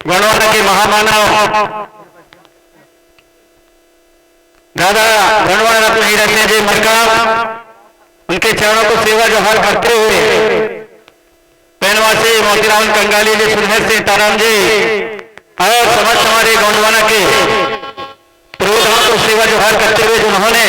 गोंडवाना के महामानव दादा गोंडवाना रत्न हीरा सिंह जी मरकाम, उनके चरणों को सेवा जोहार करते हुए पैनवासी मोतीराम कंगाली जी, सुरहर सिंह ताराम जी और समस्त हमारे गोंडवाना के पुरोधाम को सेवा जोहार करते हुए जिन्होंने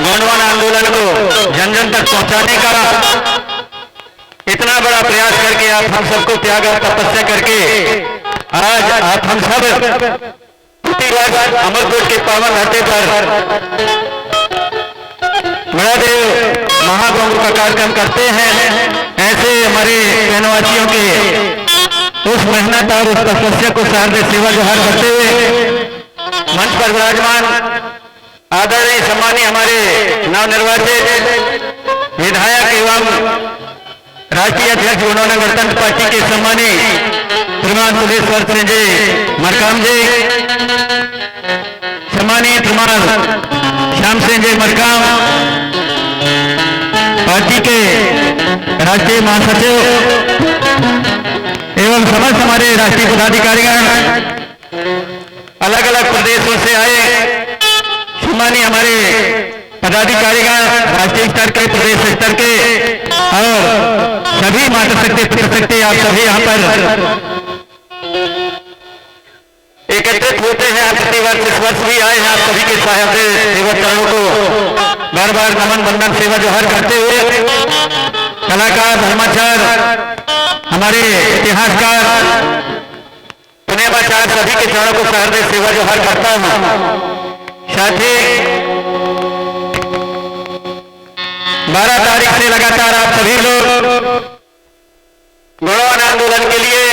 गोंडवाना आंदोलन को जन जन तक पहुंचाने का इतना बड़ा प्रयास करके आप हम सबको त्याग और तपस्या करके आज आप हम सब प्रतिवर्ष अमरकोट के पावन घाटे पर महादेव महागौर का कार्यक्रम करते हैं। ऐसे हमारे बहनवासियों के उस मेहनत और उस तपस्या को शारदीय सेवा जोहार करते हुए मंच पर विराजमान आदरणीय सम्मानीय हमारे नवनिर्वाचित विधायक एवं राष्ट्रीय अध्यक्ष गोंडवाना गणतंत्र पार्टी के सम्मानीय श्रीमान सुरेश्वर सिंह जी मरकाम जी, सम्मानीय श्रीमान श्याम सिंह जी मरकाम, पार्टी के राष्ट्रीय महासचिव एवं समस्त हमारे राष्ट्रीय पदाधिकारीगण, अलग अलग प्रदेशों से आए सम्मानीय हमारे पदाधिकारीगण, राष्ट्रीय स्तर के, प्रदेश स्तर के और सभी मातृशक्ति पितृशक्ति आप सभी यहाँ पर एकत्रित होते हैं। आप प्रतिवर्ष इस वर्ष भी आए हैं। आप सभी के साहब सेवा चरणों को बार बार नमन वंदन सेवा जोहार करते हुए कलाकार, धर्माचार्य, हमारे इतिहासकार, पुण्यवाचार सभी के चरणों को शारदीय सेवा जोहार करता हूँ। साथ ही 12 तारीख से लगातार आप सभी लोग गोंडवाना आंदोलन के लिए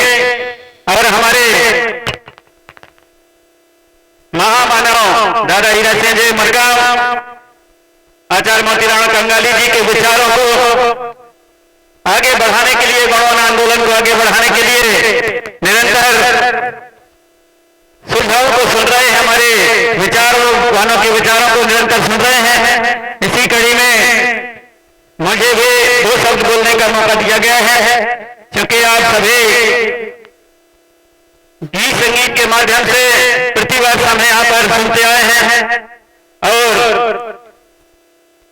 और हमारे महामानव दादा हीरा सिंह जी मरकाम, आचार्य मोतीराम कंगाली जी के विचारों को आगे बढ़ाने के लिए, गोंडवाना आंदोलन को आगे बढ़ाने के लिए निरंतर सुझावों को सुन रहे हैं, हमारे विचारों वालों के विचारों को निरंतर सुन रहे हैं। इसी कड़ी में मुझे भी 2 शब्द बोलने का मौका दिया गया है, क्योंकि आप सभी गीत संगीत के माध्यम से प्रतिवर्ष हम यहाँ पर सुनते आए हैं और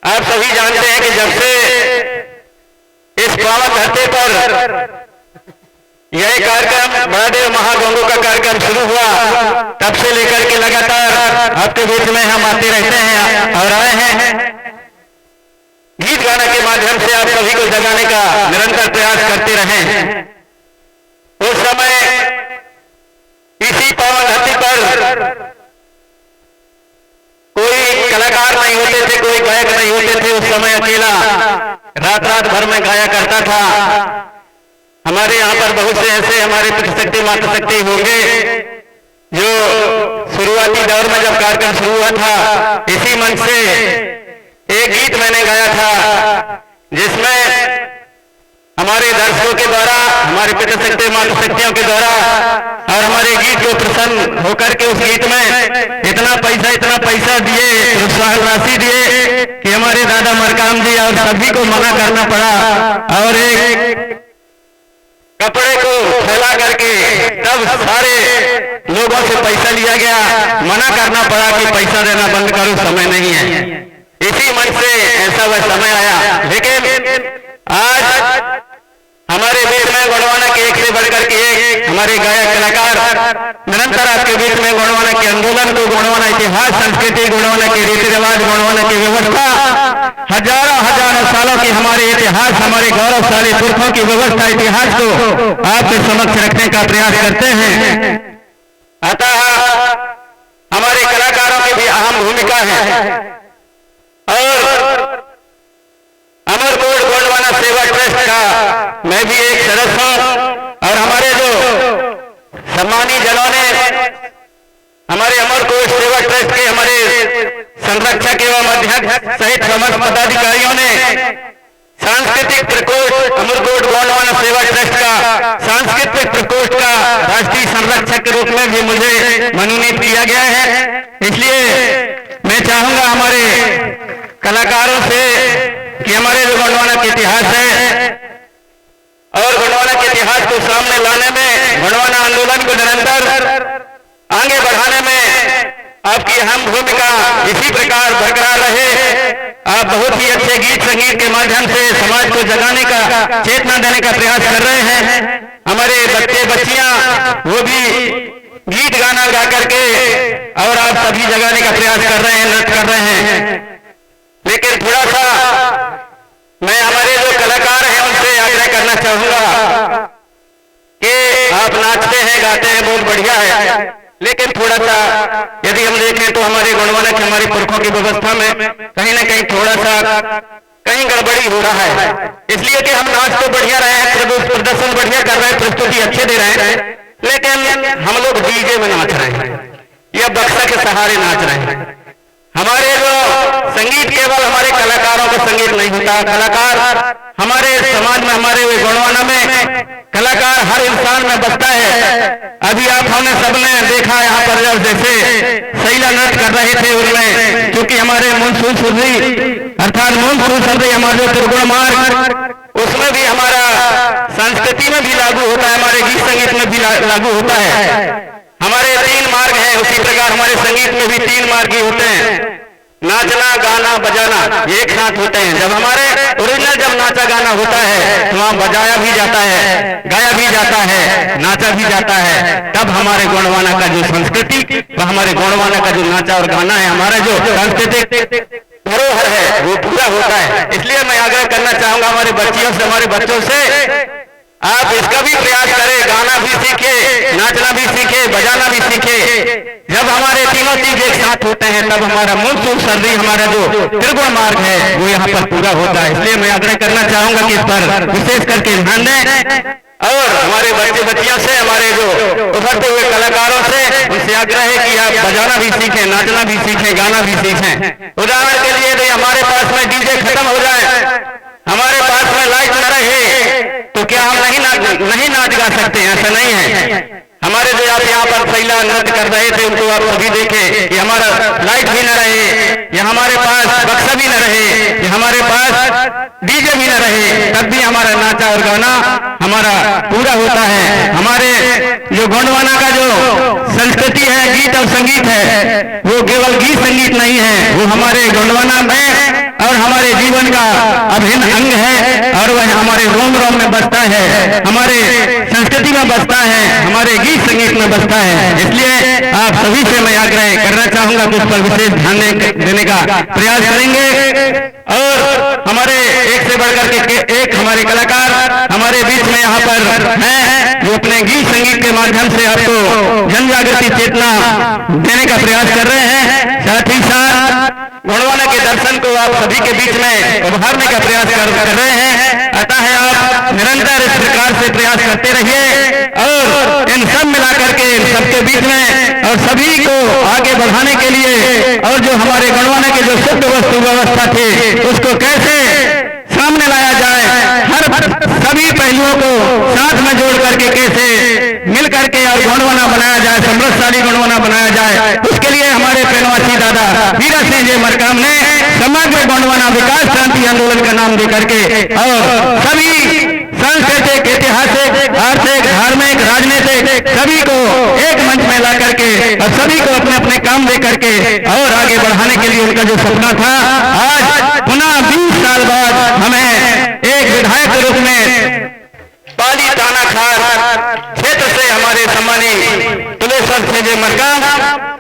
आप सभी जानते हैं कि जब से इस पावन धरती पर यह कार्यक्रम महादेव महागौरों का कार्यक्रम शुरू हुआ, तब से लेकर के लगातार आपके बीच में हम आते रहते हैं और आए हैं। गीत गाने के माध्यम से आप सभी को जगाने का निरंतर प्रयास करते रहे। उस समय इसी पावन धरती पर कोई कलाकार नहीं होते थे, कोई गायक नहीं होते थे। उस समय अकेला रात रात भर में गाया करता था। हमारे यहाँ पर बहुत से ऐसे हमारे पितृशक्ति मातृशक्ति होंगे जो शुरुआती दौर में जब कार्यक्रम शुरू हुआ था, इसी मंच से एक गीत मैंने गाया था जिसमें हमारे दर्शकों के द्वारा, हमारे पितृशक्ति मातृशक्तियों के द्वारा और हमारे गीत को प्रसन्न होकर के उस गीत में इतना पैसा दिए, प्रोत्साहन राशि दिए कि हमारे दादा मरकाम जी और सभी को मना करना पड़ा और एक कपड़े को फैला करके तब सारे लोगों से पैसा लिया गया। मना करना पड़ा कि पैसा देना बंद करो, समय नहीं है। इसी मन से ऐसा वह समय आया। लेकिन आज हमारे बीच में गोंडवाना के एक से बढ़कर के एक हमारे गायक कलाकार निरंतर आपके बीच में गोंडवाना के आंदोलन को, गोंडवाना इतिहास संस्कृति, गोंडवाना के रीति रिवाज, गोंडवाना की व्यवस्था, हजारों सालों की हमारे इतिहास, हमारे गौरवशाली पुरखों की व्यवस्था, इतिहास को आपके समक्ष रखने का प्रयास करते हैं। अतः हमारे कलाकारों की भी अहम भूमिका है और अमरकोट गोंडवाना सेवा ट्रस्ट का मैं भी एक सदस्य हूं और हमारे जो सम्मानीय जनों ने हमारे अमरकोट सेवा ट्रस्ट के हमारे संरक्षक एवं अध्यक्ष सहित समस्त पदाधिकारियों ने सांस्कृतिक प्रकोष्ठ अमरकोट गोंडवाना सेवा ट्रस्ट का सांस्कृतिक प्रकोष्ठ का राष्ट्रीय संरक्षक के रूप में भी मुझे मनोनीत किया गया है। इसलिए मैं चाहूंगा हमारे कलाकारों से कि हमारे जो गोंडवाना का इतिहास है और गोंडवाना के इतिहास को सामने लाने में, गोंडवाना आंदोलन को निरंतर आगे बढ़ाने में आपकी अहम भूमिका इसी प्रकार बरकरार रहे। आप बहुत ही अच्छे गीत संगीत के माध्यम से समाज को जगाने का, चेतना देने का प्रयास कर रहे हैं। हमारे बच्चे बच्चियां वो भी गीत गाना गा करके और आप सभी जगाने का प्रयास कर रहे हैं, नृत्य कर रहे हैं। लेकिन थोड़ा सा मैं हमारे जो कलाकार हैं उनसे आग्रह करना चाहूंगा कि आप नाचते हैं, गाते हैं, बहुत बढ़िया है, लेकिन थोड़ा सा यदि हम देखें तो हमारे गोंडवाना के, हमारे पुरखों की व्यवस्था में कहीं ना कहीं थोड़ा सा कहीं गड़बड़ी हो रहा है। इसलिए कि हम नाच तो बढ़िया रहे हैं, प्रदर्शन बढ़िया कर रहे हैं, प्रस्तुति अच्छे दे रहे हैं, लेकिन हम लोग डीजे में नाच रहे हैं या बक्सा के सहारे नाच रहे हैं। हमारे जो संगीत केवल हमारे कलाकारों का संगीत नहीं होता, कलाकार हमारे समाज में, हमारे गोंडवाना में कलाकार हर इंसान में बसता है। अभी आप हमने सबने देखा यहाँ पर जब जैसे शैला नृत्य कर रहे थे, उनमें क्योंकि हमारे मूलसूल सुररी अर्थात मूलसूल सुररी हमारे जो त्रिगुण मार्ग, उसमें भी हमारा संस्कृति में भी लागू होता है, हमारे गीत संगीत में भी लागू होता है। हमारे 3 मार्ग हैं, उसी प्रकार हमारे संगीत में भी 3 मार्ग ही होते हैं। नाचना, गाना, बजाना एक साथ होते हैं। जब हमारे ओरिजिनल जब नाचा गाना होता है तो वहाँ बजाया भी जाता है, गाया भी जाता है, नाचा भी जाता है, तब हमारे गोंडवाना का जो संस्कृति व हमारे गोंडवाना का जो नाचा और गाना है, हमारा जो सांस्कृतिक धरोहर है वो पूरा होता है। इसलिए मैं आग्रह करना चाहूंगा हमारे बच्चियों से, हमारे बच्चों से, आप इसका भी प्रयास करें, गाना भी सीखे, नाचना भी सीखे, बजाना भी सीखे। जब हमारे तीनों चीज एक साथ होते हैं तब हमारा मूलसूल सुररी, हमारा जो त्रिगुण मार्ग है वो यहाँ पर पूरा होता है। इसलिए मैं आग्रह करना चाहूंगा कि इस पर विशेष करके ध्यान दें और हमारे बच्चे बच्चियों से, हमारे जो उभरते हुए कलाकारों से उनसे आग्रह है कि आप बजाना भी सीखें, नाचना भी सीखें, गाना भी सीखें। उदाहरण के लिए यदि हमारे पास में डीजे खत्म हो जाए, हमारे पास में लाइट न रहे, तो क्या हम नहीं नाच गा सकते? ऐसा नहीं है। हमारे जो आप यहाँ पर शैला नृत्य कर रहे थे उनको आप सभी देखें कि हमारा लाइट भी न रहे, या हमारे पास बक्सा भी न रहे, या हमारे पास डीजे भी न रहे, तब भी हमारा नाचा और गाना हमारा पूरा होता है। हमारे जो गोंडवाना का जो संस्कृति है, गीत और संगीत है, वो केवल गीत संगीत नहीं है, वो हमारे गोंडवाना में और हमारे जीवन का अभिन्न अंग है और वह हमारे रोम रोम में बसता है, हमारे संस्कृति में बसता है, हमारे गीत संगीत में बसता है। इसलिए आप सभी से मैं आग्रह करना चाहूंगा कि उस पर विशेष ध्यान देने का प्रयास करेंगे। और हमारे एक से बढ़कर के एक हमारे कलाकार हमारे बीच में यहाँ पर हैं जो अपने गीत संगीत के माध्यम से आपको जन जागृति चेतना देने का प्रयास कर रहे हैं। साथ ही साथ गोंडवाना के दर्शन को आप सभी के बीच में उभारने का प्रयास कर रहे हैं। अतः आप निरंतर इस प्रकार से प्रयास करते रहिए और इन सब मिला करके सबके बीच में और सभी को आगे बढ़ाने के लिए और जो हमारे गोंडवाना के जो शुद्ध वस्तु व्यवस्था थी उसको कैसे सामने लाया जाए, हर सभी पहलुओं को साथ में जोड़ करके कैसे मिल करके और गोंडवाना बनाया जाए, समृद्धशाली गोंडवाना बनाया जाए, उसके लिए हमारे पेनवासी दादा वीरा सिंह जी मरकाम ने समग्र गोंडवाना विकास क्रांति आंदोलन का नाम दे करके और सभी सांस्कृतिक, ऐतिहासिक, आर्थिक, धार्मिक, राजनीतिक सभी को एक मंच में ला करके और सभी को अपने अपने काम दे करके और आगे बढ़ाने के लिए उनका जो सपना था, आज पुनः 20 साल बाद हमें एक विधायक के रूप में पाली तानाखार क्षेत्र से हमारे सम्मानित तुलेश्वर सिंह जी मरकाम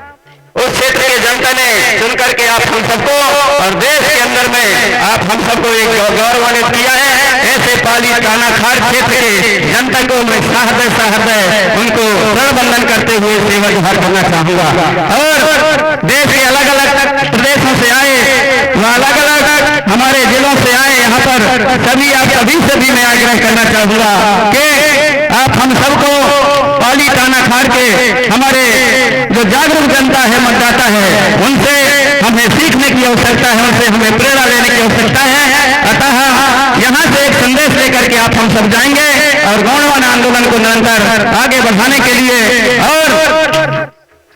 उस क्षेत्र के जनता ने चुन करके आप हम सबको और देश के अंदर में आप हम सबको एक गौरवान्वित किया है। ऐसे पाली तानाखार क्षेत्र के जनता को मैं सहृदय उनको वंदन करते हुए सेवा जोहार करना चाहूंगा। और देश के अलग अलग प्रदेशों से आए, अलग अलग हमारे जिलों से आए, यहाँ पर सभी आप सभी से भी मैं आग्रह करना चाहूंगा कि आप हम सबको पाली तानाखार के हमारे जो जागरूक जनता है, मतदाता है, उनसे हमें सीखने की आवश्यकता है, उनसे हमें प्रेरणा लेने की आवश्यकता है। अतः यहाँ से एक संदेश लेकर के आप हम सब जाएंगे और गोंडवाना आंदोलन को निरंतर आगे बढ़ाने के लिए और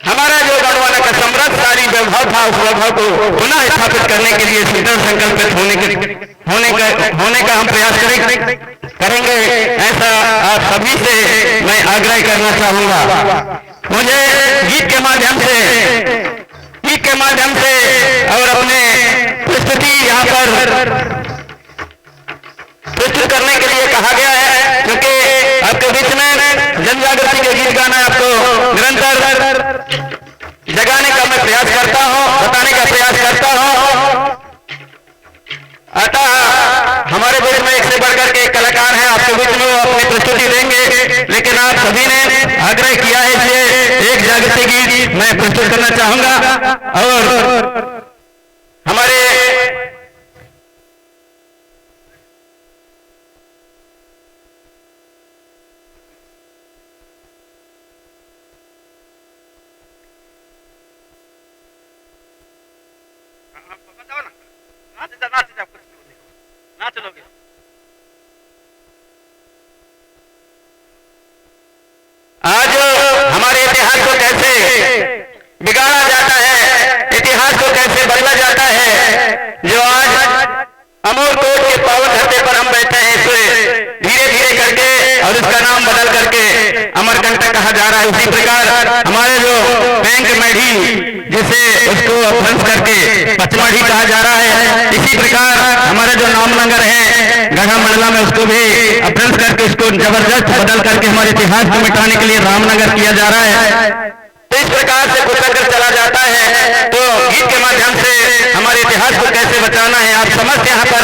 हमारा जो गोंडवाना का समृद्धशाली वैभव था उस वैभव को पुनः स्थापित करने के लिए संकल्पित होने के होने का हम प्रयास करेंगे, ऐसा आप सभी से मैं आग्रह करना चाहूंगा। मुझे गीत के माध्यम से और अपने प्रस्तुति यहाँ पर प्रस्तुत करने के लिए कहा गया है, क्योंकि आपके बीच में जन जागृति के गीत गाना आपको निरंतर जगाने का मैं प्रयास करता हूँ, बताने का प्रयास करता हूँ। अतः हमारे बीच में एक से बढ़कर के कलाकार हैं, आपके बीच में वो अपनी प्रस्तुति देंगे, लेकिन आप सभी ने आग्रह किया है इसलिए एक जागृति गीत मैं प्रस्तुत करना चाहूंगा। और हमारे नाच लोगे। आज हमारे इतिहास को कैसे बिगाड़ा जाता है, इतिहास को कैसे बदला जाता है, जो आज अमोर कोट के पावन धरती पर हम बैठे हैं, इसे धीरे धीरे करके और इसका नाम बदल करके अमरकंटक कहा जा रहा है। उसी प्रकार हमारे जो बैंक मेढ़ी जिसे उसको अपभ्रंश करके पचमढ़ी कहा जा रहा है, इसी प्रकार हमारा जो नामनगर है गढ़ा मंडला में उसको भी अपभ्रंश करके उसको जबरदस्त बदल करके हमारे इतिहास को मिटाने के लिए रामनगर किया जा रहा है। तो इस प्रकार से कुचल कर चला जाता है। तो गीत के माध्यम से हमारे इतिहास को कैसे बचाना है, आप समझते यहाँ पर